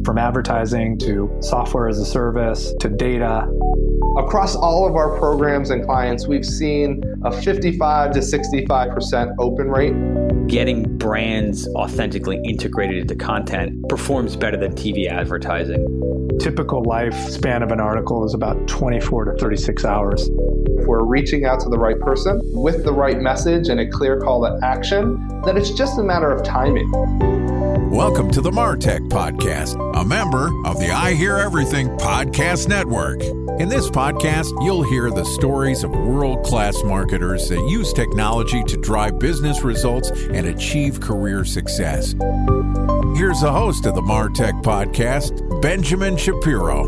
From advertising to software as a service to data. Across all of our programs and clients, we've seen a 55 to 65% open rate. Getting brands authentically integrated into content performs better than TV advertising. Typical lifespan of an article is about 24 to 36 hours. If we're reaching out to the right person with the right message and a clear call to action, then it's just a matter of timing. Welcome to the MarTech Podcast, a member of the I Hear Everything Podcast Network. In this podcast, you'll hear the stories of world-class marketers that use technology to drive business results and achieve career success. Here's the host of the MarTech Podcast, Benjamin Shapiro.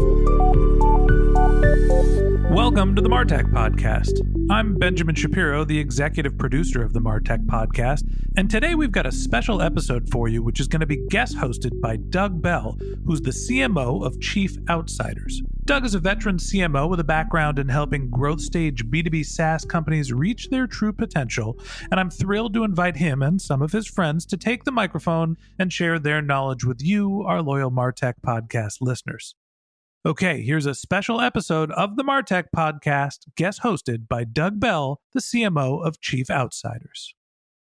Welcome to the MarTech Podcast. I'm Benjamin Shapiro, the executive producer of the MarTech Podcast, and today we've got a special episode for you, which is going to be guest hosted by Doug Bell, who's the CMO of Chief Outsiders. Doug is a veteran CMO with a background in helping growth stage B2B SaaS companies reach their true potential, and I'm thrilled to invite him and some of his friends to take the microphone and share their knowledge with you, our loyal MarTech Podcast listeners. Okay, here's a special episode of the MarTech Podcast, guest hosted by Doug Bell, the CMO of Chief Outsiders.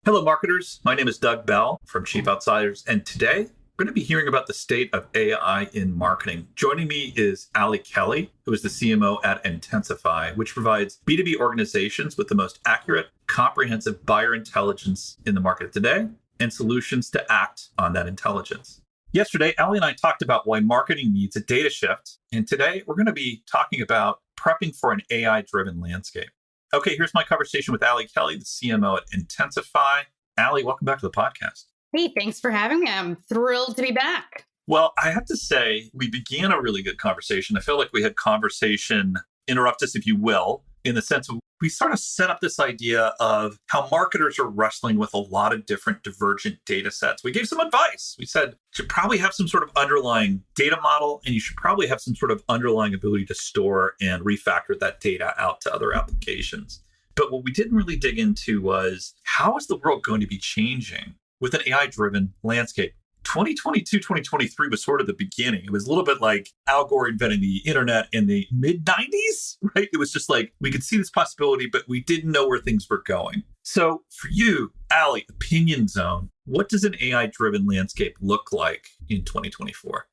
Hello, marketers. My name is Doug Bell from Chief Outsiders, and today we're going to be hearing about the state of AI in marketing. Joining me is Ali Kelly, who is the CMO at Intensify, which provides B2B organizations with the most accurate, comprehensive buyer intelligence in the market today and solutions to act on that intelligence. Yesterday, Ali and I talked about why marketing needs a data shift. And today, we're going to be talking about prepping for an AI-driven landscape. Okay, here's my conversation with Ali Kelly, the CMO at Intensify. Ali, welcome back to the podcast. Hey, thanks for having me. I'm thrilled to be back. Well, I have to say, we began a really good conversation. I feel like we had conversation interrupt us, if you will, in the sense of we sort of set up this idea of how marketers are wrestling with a lot of different divergent data sets. We gave some advice. We said you should probably have some sort of underlying data model, and you should probably have some sort of underlying ability to store and refactor that data out to other applications. But what we didn't really dig into was how is the world going to be changing with an AI-driven landscape? 2022, 2023 was sort of the beginning. It was a little bit like Al Gore inventing the internet in the mid-90s, right? It was just like, we could see this possibility, but we didn't know where things were going. So for you, Ali, Opinion Zone, what does an AI-driven landscape look like in 2024?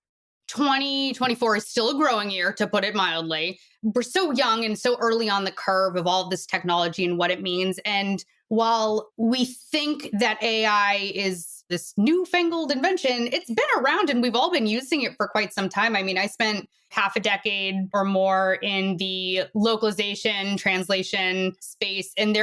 2024 is still a growing year, to put it mildly. We're so young and so early on the curve of all of this technology and what it means. And while we think that AI is this newfangled invention, it's been around and we've all been using it for quite some time. I mean, I spent half a decade or more in the localization, translation space. And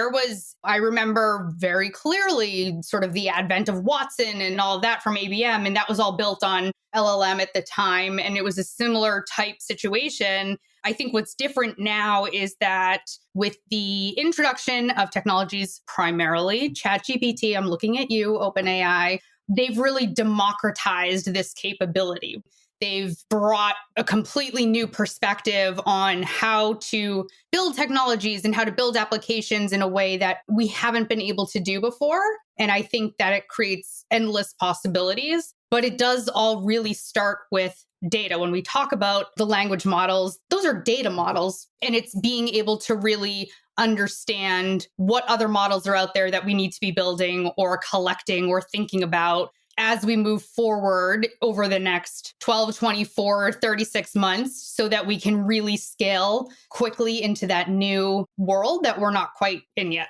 I remember very clearly sort of the advent of Watson and all of that from ABM. And that was all built on LLM at the time. And it was a similar type situation. I think what's different now is that with the introduction of technologies, primarily ChatGPT, I'm looking at you, OpenAI, they've really democratized this capability. They've brought a completely new perspective on how to build technologies and how to build applications in a way that we haven't been able to do before. And I think that it creates endless possibilities, but it does all really start with data. When we talk about the language models, those are data models, and it's being able to really understand what other models are out there that we need to be building or collecting or thinking about as we move forward over the next 12, 24, 36 months so that we can really scale quickly into that new world that we're not quite in yet.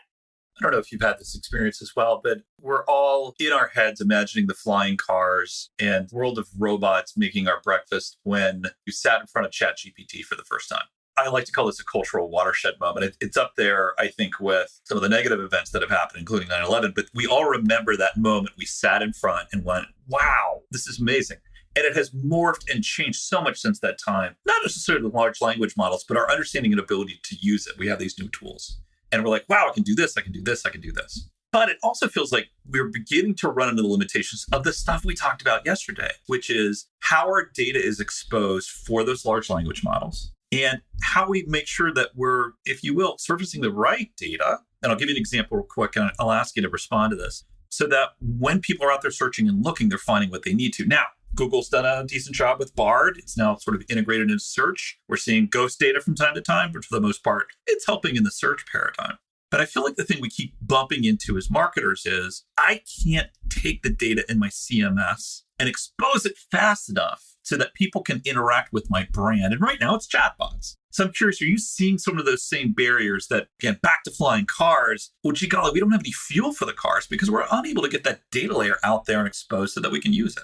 I don't know if you've had this experience as well, but we're all in our heads imagining the flying cars and world of robots making our breakfast when you sat in front of ChatGPT for the first time. I like to call this a cultural watershed moment. It's up there, I think, with some of the negative events that have happened, including 9/11. But we all remember that moment we sat in front and went, wow, this is amazing. And it has morphed and changed so much since that time, not necessarily the large language models, but our understanding and ability to use it. We have these new tools. And we're like, wow, I can do this, I can do this, I can do this. But it also feels like we're beginning to run into the limitations of the stuff we talked about yesterday, which is how our data is exposed for those large language models and how we make sure that we're, if you will, surfacing the right data. And I'll give you an example real quick, and I'll ask you to respond to this. so that when people are out there searching and looking, they're finding what they need to. Now, Google's done a decent job with Bard. It's now sort of integrated into search. We're seeing ghost data from time to time, but for the most part, it's helping in the search paradigm. But I feel like the thing we keep bumping into as marketers is I can't take the data in my CMS and expose it fast enough so that people can interact with my brand. And right now it's chatbots. So I'm curious, are you seeing some of those same barriers that, again, back to flying cars? Well, gee golly, we don't have any fuel for the cars because we're unable to get that data layer out there and exposed so that we can use it.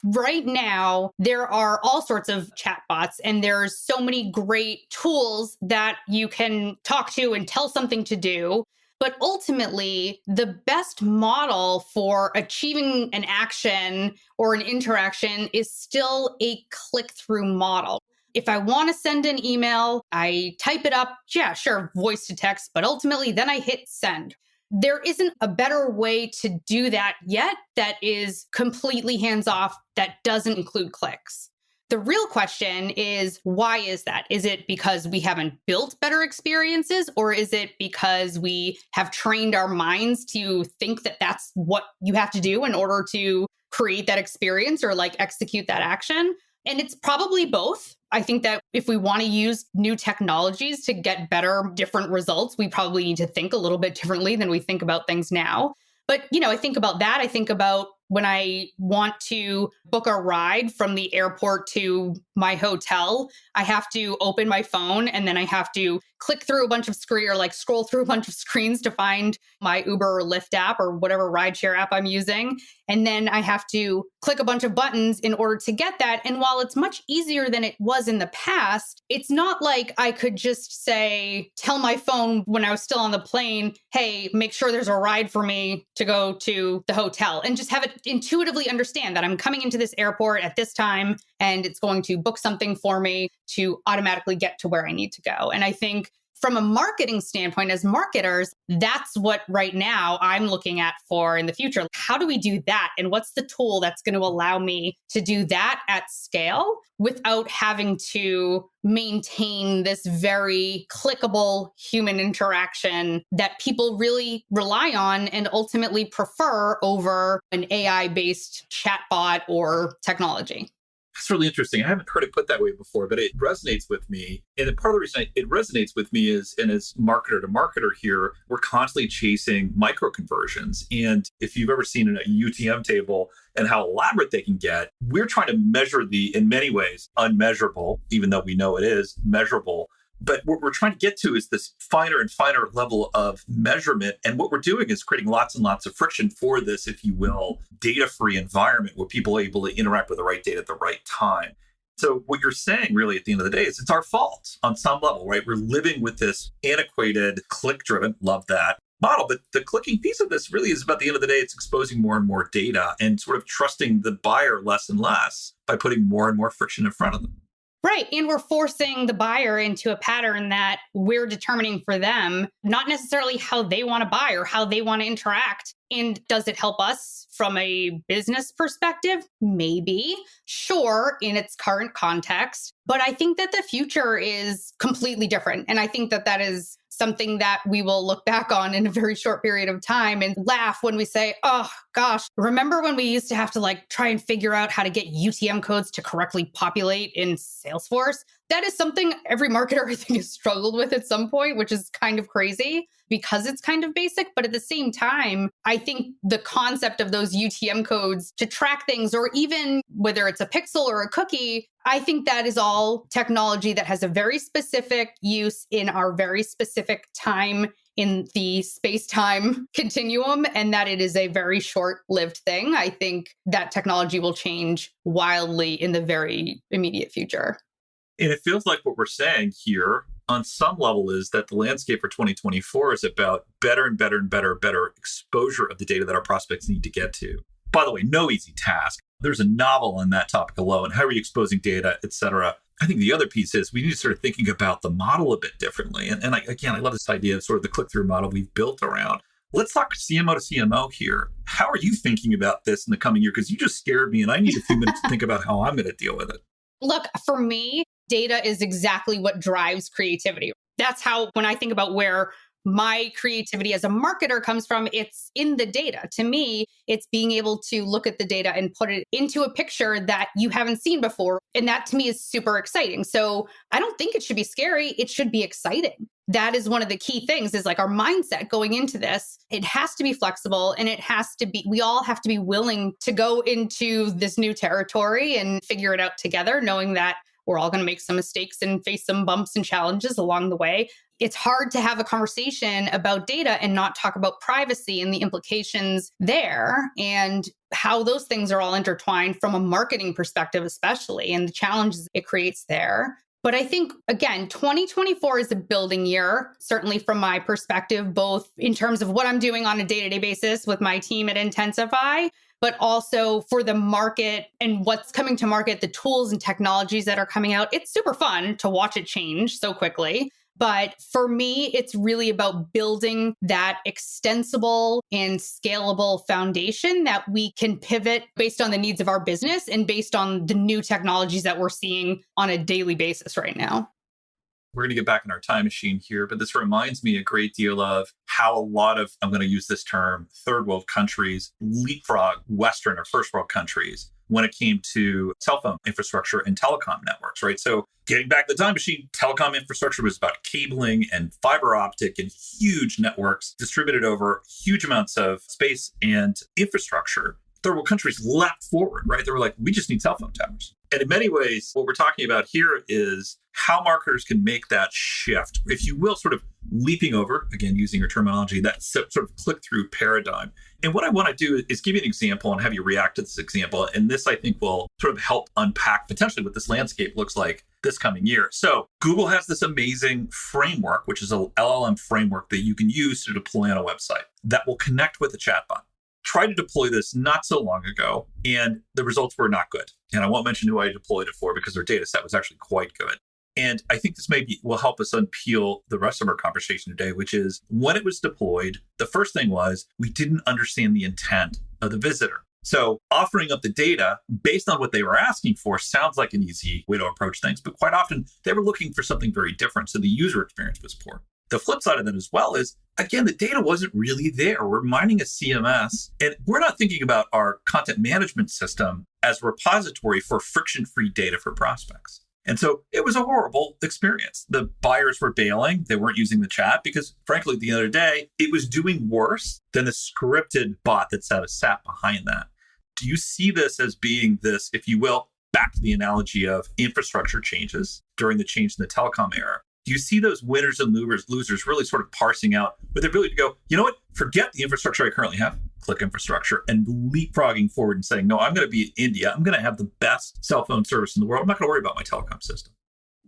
Right now, there are all sorts of chatbots, and there's so many great tools that you can talk to and tell something to do. But ultimately, the best model for achieving an action or an interaction is still a click-through model. If I want to send an email, I type it up, yeah, sure, voice to text, but ultimately then I hit send. There isn't a better way to do that yet that is completely hands-off, that doesn't include clicks. The real question is, why is that? Is it because we haven't built better experiences, or is it because we have trained our minds to think that that's what you have to do in order to create that experience or like execute that action? And it's probably both. I think that if we want to use new technologies to get better, different results, we probably need to think a little bit differently than we think about things now. But, I think about that. I think about when I want to book a ride from the airport to my hotel, I have to open my phone and then I have to click through a bunch of scroll through a bunch of screens to find my Uber or Lyft app or whatever rideshare app I'm using. And then I have to click a bunch of buttons in order to get that. And while it's much easier than it was in the past, it's not like I could just tell my phone when I was still on the plane, hey, make sure there's a ride for me to go to the hotel, and just have it intuitively understand that I'm coming into this airport at this time and it's going to book something for me to automatically get to where I need to go. And I think from a marketing standpoint, as marketers, that's what right now I'm looking at for in the future. How do we do that? And what's the tool that's going to allow me to do that at scale without having to maintain this very clickable human interaction that people really rely on and ultimately prefer over an AI-based chatbot or technology? That's really interesting. I haven't heard it put that way before, but it resonates with me. And part of the reason it resonates with me is, and as marketer to marketer here, we're constantly chasing micro conversions. And if you've ever seen a UTM table and how elaborate they can get, we're trying to measure the, in many ways, unmeasurable, even though we know it is measurable. But what we're trying to get to is this finer and finer level of measurement. And what we're doing is creating lots and lots of friction for this, if you will, data-free environment where people are able to interact with the right data at the right time. So what you're saying really at the end of the day is it's our fault on some level, right? We're living with this antiquated, click-driven, love that, model. But the clicking piece of this really is about the end of the day, it's exposing more and more data and sort of trusting the buyer less and less by putting more and more friction in front of them. Right. And we're forcing the buyer into a pattern that we're determining for them, not necessarily how they want to buy or how they want to interact. And does it help us from a business perspective? Maybe. Sure, in its current context. But I think that the future is completely different. And I think that that is something that we will look back on in a very short period of time and laugh when we say, oh gosh, remember when we used to have to try and figure out how to get UTM codes to correctly populate in Salesforce? That is something every marketer, I think, has struggled with at some point, which is kind of crazy because it's kind of basic. But at the same time, I think the concept of those UTM codes to track things, or even whether it's a pixel or a cookie, I think that is all technology that has a very specific use in our very specific time in the space-time continuum, and that it is a very short-lived thing. I think that technology will change wildly in the very immediate future. And it feels like what we're saying here on some level is that the landscape for 2024 is about better and better and better exposure of the data that our prospects need to get to. By the way, no easy task. There's a novel on that topic alone. How are you exposing data, et cetera? I think the other piece is we need to start thinking about the model a bit differently. And I love this idea of sort of the click-through model we've built around. Let's talk CMO to CMO here. How are you thinking about this in the coming year? Because you just scared me and I need a few minutes to think about how I'm going to deal with it. Look, for me, data is exactly what drives creativity. That's how, when I think about where my creativity as a marketer comes from, it's in the data. To me, it's being able to look at the data and put it into a picture that you haven't seen before. And that to me is super exciting. So I don't think it should be scary. It should be exciting. That is one of the key things, is like our mindset going into this. It has to be flexible, and it has to be, we all have to be willing to go into this new territory and figure it out together, knowing that we're all going to make some mistakes and face some bumps and challenges along the way. It's hard to have a conversation about data and not talk about privacy and the implications there and how those things are all intertwined from a marketing perspective, especially, and the challenges it creates there. But I think, again, 2024 is a building year, certainly from my perspective, both in terms of what I'm doing on a day-to-day basis with my team at Intensify, but also for the market and what's coming to market, the tools and technologies that are coming out. It's super fun to watch it change so quickly. But for me, it's really about building that extensible and scalable foundation that we can pivot based on the needs of our business and based on the new technologies that we're seeing on a daily basis right now. We're going to get back in our time machine here, but this reminds me a great deal of how a lot of, I'm going to use this term, third world countries leapfrog Western or first world countries when it came to cell phone infrastructure and telecom networks, right? So getting back the time machine, telecom infrastructure was about cabling and fiber optic and huge networks distributed over huge amounts of space and infrastructure. Third world countries leapt forward, right? They were like, we just need cell phone towers. And in many ways, what we're talking about here is how marketers can make that shift, if you will, sort of leaping over, again, using your terminology, that sort of click-through paradigm. And what I want to do is give you an example and have you react to this example. And this, I think, will sort of help unpack potentially what this landscape looks like this coming year. So Google has this amazing framework, which is a LLM framework that you can use to deploy on a website that will connect with a chatbot. Tried to deploy this not so long ago, and the results were not good. And I won't mention who I deployed it for because their data set was actually quite good. And I think this maybe will help us unpeel the rest of our conversation today, which is when it was deployed, the first thing was we didn't understand the intent of the visitor. So offering up the data based on what they were asking for sounds like an easy way to approach things, but quite often they were looking for something very different. So the user experience was poor. The flip side of that as well is, again, the data wasn't really there. We're mining a CMS, and we're not thinking about our content management system as a repository for friction-free data for prospects. And so it was a horrible experience. The buyers were bailing. They weren't using the chat because, frankly, at the end of the day, it was doing worse than the scripted bot that sat behind that. Do you see this as being this, if you will, back to the analogy of infrastructure changes during the change in the telecom era? Do you see those winners and losers really sort of parsing out with the ability to go, you know what, forget the infrastructure I currently have, click infrastructure, and leapfrogging forward and saying, no, I'm going to be in India. I'm going to have the best cell phone service in the world. I'm not going to worry about my telecom system.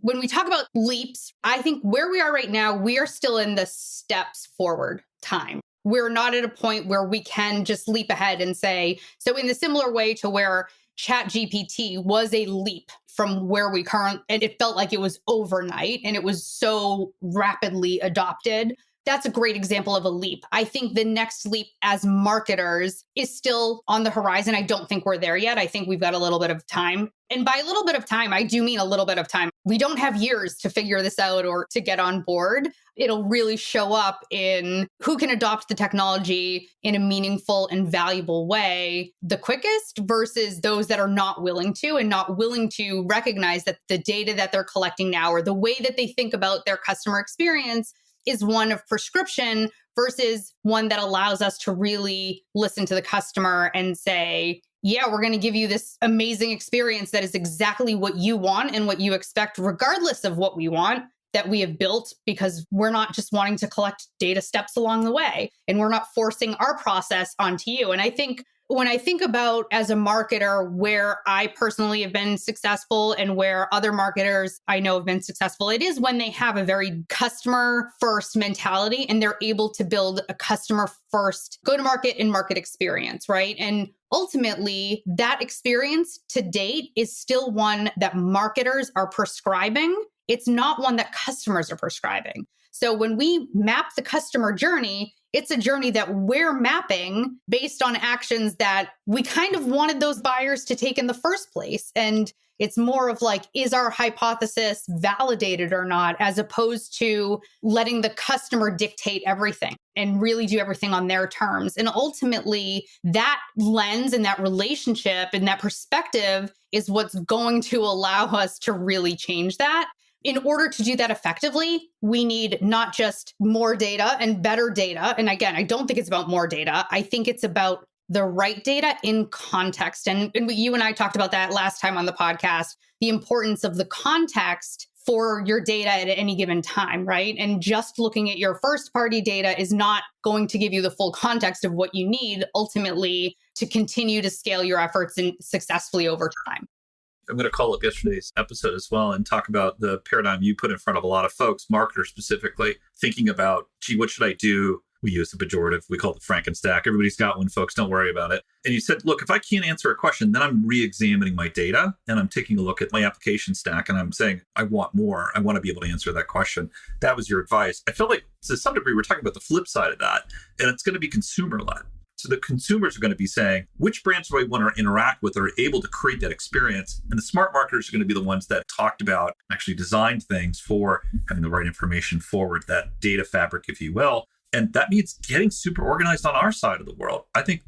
When we talk about leaps, I think where we are right now, we are still in the steps forward time. We're not at a point where we can just leap ahead and say, so in the similar way to where ChatGPT was a leap from where we currently, and it felt like it was overnight and it was so rapidly adopted. That's a great example of a leap. I think the next leap as marketers is still on the horizon. I don't think we're there yet. I think we've got a little bit of time. And by a little bit of time, I do mean a little bit of time. We don't have years to figure this out or to get on board. It'll really show up in who can adopt the technology in a meaningful and valuable way the quickest versus those that are not willing to and not willing to recognize that the data that they're collecting now or the way that they think about their customer experience is one of prescription versus one that allows us to really listen to the customer and say, yeah, we're going to give you this amazing experience that is exactly what you want and what you expect, regardless of what we want that we have built, because we're not just wanting to collect data steps along the way and we're not forcing our process onto you. And I think when I think about as a marketer, where I personally have been successful and where other marketers I know have been successful, it is when they have a very customer first mentality and they're able to build a customer first go-to-market and market experience, right? And ultimately, that experience to date is still one that marketers are prescribing. It's not one that customers are prescribing. So when we map the customer journey, it's a journey that we're mapping based on actions that we kind of wanted those buyers to take in the first place. And It's more of like, is our hypothesis validated or not, as opposed to letting the customer dictate everything and really do everything on their terms. And ultimately, that lens and that relationship and that perspective is what's going to allow us to really change that. In order to do that effectively, we need not just more data and better data. And again, I don't think it's about more data. I think it's about the right data in context. And you and I talked about that last time on the podcast, the importance of the context for your data at any given time, right? And just looking at your first party data is not going to give you the full context of what you need ultimately to continue to scale your efforts and successfully over time. I'm going to call up yesterday's episode as well and talk about the paradigm you put in front of a lot of folks, marketers specifically, thinking about, gee, what should I do? We use the pejorative. We call it the Frankenstack. Everybody's got one, folks. Don't worry about it. And you said, look, if I can't answer a question, then I'm re-examining my data and I'm taking a look at my application stack and I'm saying, I want more. I want to be able to answer that question. That was your advice. I feel like to some degree, we're talking about the flip side of that, and it's going to be consumer-led. So the consumers are going to be saying, which brands do I want to interact with that are able to create that experience? And the smart marketers are going to be the ones that talked about, actually designed things for having the right information forward, that data fabric, if you will. And that means getting super organized on our side of the world. I think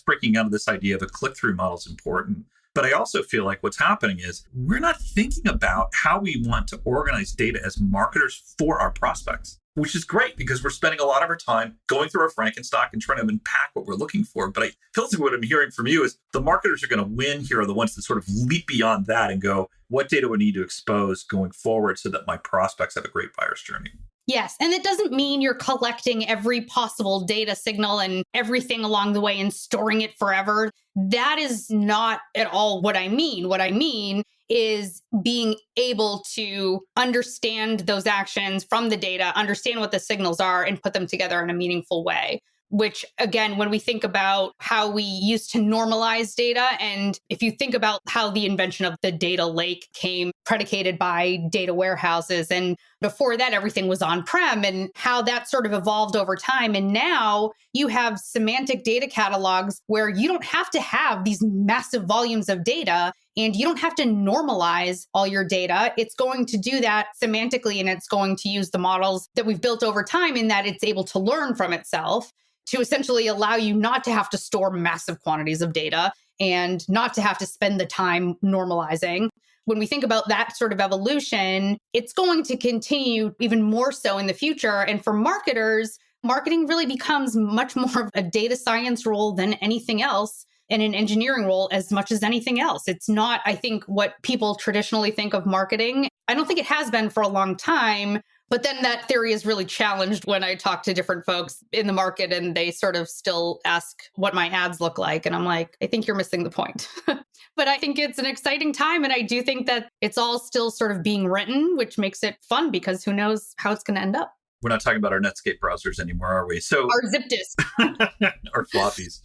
breaking out of this idea of a click-through model is important. But I also feel like what's happening is we're not thinking about how we want to organize data as marketers for our prospects, which is great because we're spending a lot of our time going through our Frankenstock and trying to unpack what we're looking for. But I feel like what I'm hearing from you is the marketers are going to win here are the ones that sort of leap beyond that and go, what data would I need to expose going forward so that my prospects have a great buyer's journey? Yes. And it doesn't mean you're collecting every possible data signal and everything along the way and storing it forever. That is not at all what I mean. What I mean is being able to understand those actions from the data, understand what the signals are, and put them together in a meaningful way. Which, again, when we think about how we used to normalize data, and if you think about how the invention of the data lake came predicated by data warehouses, and before that, everything was on-prem, and how that sort of evolved over time. And now you have semantic data catalogs where you don't have to have these massive volumes of data, and you don't have to normalize all your data. It's going to do that semantically, and it's going to use the models that we've built over time in that it's able to learn from itself to essentially allow you not to have to store massive quantities of data and not to have to spend the time normalizing. When we think about that sort of evolution, it's going to continue even more so in the future. And for marketers, marketing really becomes much more of a data science role than anything else, and an engineering role as much as anything else. It's not, I think, what people traditionally think of marketing. I don't think it has been for a long time. But then that theory is really challenged when I talk to different folks in the market and they sort of still ask what my ads look like. And I'm like, I think you're missing the point. But I think it's an exciting time. And I do think that it's all still sort of being written, which makes it fun because who knows how it's going to end up. We're not talking about our Netscape browsers anymore, are we? So our zip disk. Or floppies.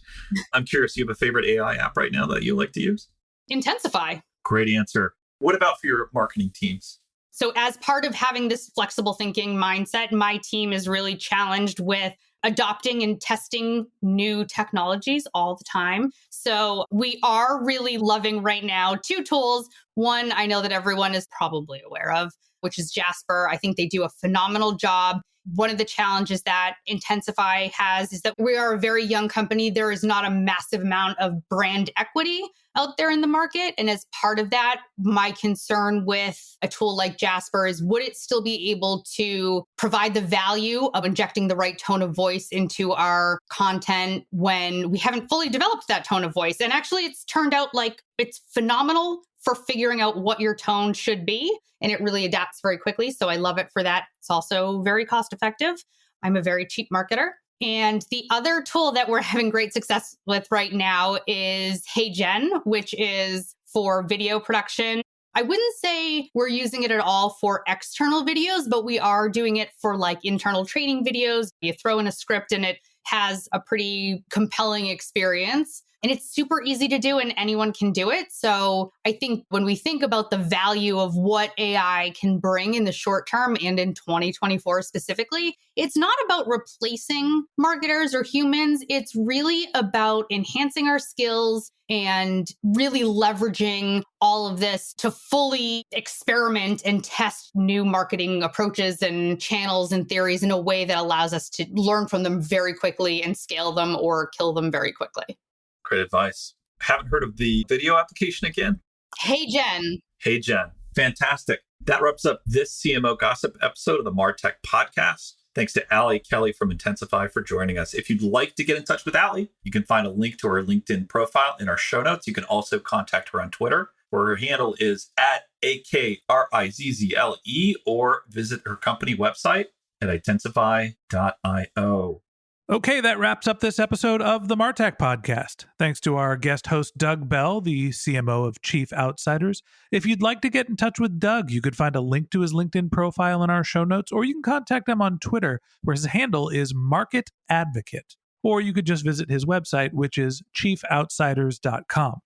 I'm curious, do you have a favorite AI app right now that you like to use? Intensify. Great answer. What about for your marketing teams? So as part of having this flexible thinking mindset, my team is really challenged with adopting and testing new technologies all the time. So we are really loving right now 2 tools. One, I know that everyone is probably aware of, which is Jasper. I think they do a phenomenal job. One of the challenges that Intensify has is that we are a very young company. There is not a massive amount of brand equity out there in the market. And as part of that, my concern with a tool like Jasper is, would it still be able to provide the value of injecting the right tone of voice into our content when we haven't fully developed that tone of voice? And actually, it's turned out like it's phenomenal for figuring out what your tone should be. And it really adapts very quickly. So I love it for that. It's also very cost effective. I'm a very cheap marketer. And the other tool that we're having great success with right now is HeyGen, which is for video production. I wouldn't say we're using it at all for external videos, but we are doing it for like internal training videos. You throw in a script and it has a pretty compelling experience. And it's super easy to do and anyone can do it. So I think when we think about the value of what AI can bring in the short term and in 2024 specifically, it's not about replacing marketers or humans. It's really about enhancing our skills and really leveraging all of this to fully experiment and test new marketing approaches and channels and theories in a way that allows us to learn from them very quickly and scale them or kill them very quickly. Great advice. Haven't heard of the video application again? Hey, Jen. Hey, Jen. Fantastic. That wraps up this CMO Gossip episode of the MarTech Podcast. Thanks to Allie Kelly from Intensify for joining us. If you'd like to get in touch with Allie, you can find a link to her LinkedIn profile in our show notes. You can also contact her on Twitter, where her handle is @AKRIZZLE, or visit her company website at intensify.io. Okay, that wraps up this episode of the MarTech Podcast. Thanks to our guest host, Doug Bell, the CMO of Chief Outsiders. If you'd like to get in touch with Doug, you could find a link to his LinkedIn profile in our show notes, or you can contact him on Twitter, where his handle is Market Advocate. Or you could just visit his website, which is chiefoutsiders.com.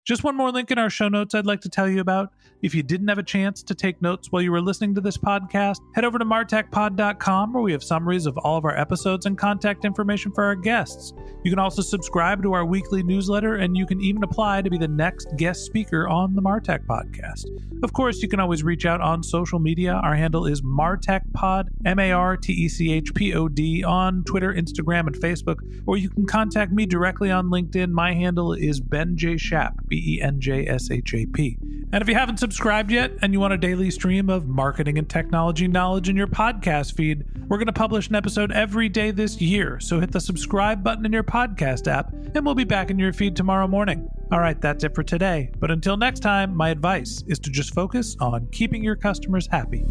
Just one more link in our show notes I'd like to tell you about. If you didn't have a chance to take notes while you were listening to this podcast, head over to martechpod.com, where we have summaries of all of our episodes and contact information for our guests. You can also subscribe to our weekly newsletter, and you can even apply to be the next guest speaker on the MarTech Podcast. Of course, you can always reach out on social media. Our handle is MarTechPod, MarTechPod, on Twitter, Instagram, and Facebook, or you can contact me directly on LinkedIn. My handle is Ben J. Shap, BenJShap. And if you haven't subscribed yet and you want a daily stream of marketing and technology knowledge in your podcast feed, we're going to publish an episode every day this year. So hit the subscribe button in your podcast app, and we'll be back in your feed tomorrow morning. All right, that's it for today. But until next time, my advice is to just focus on keeping your customers happy.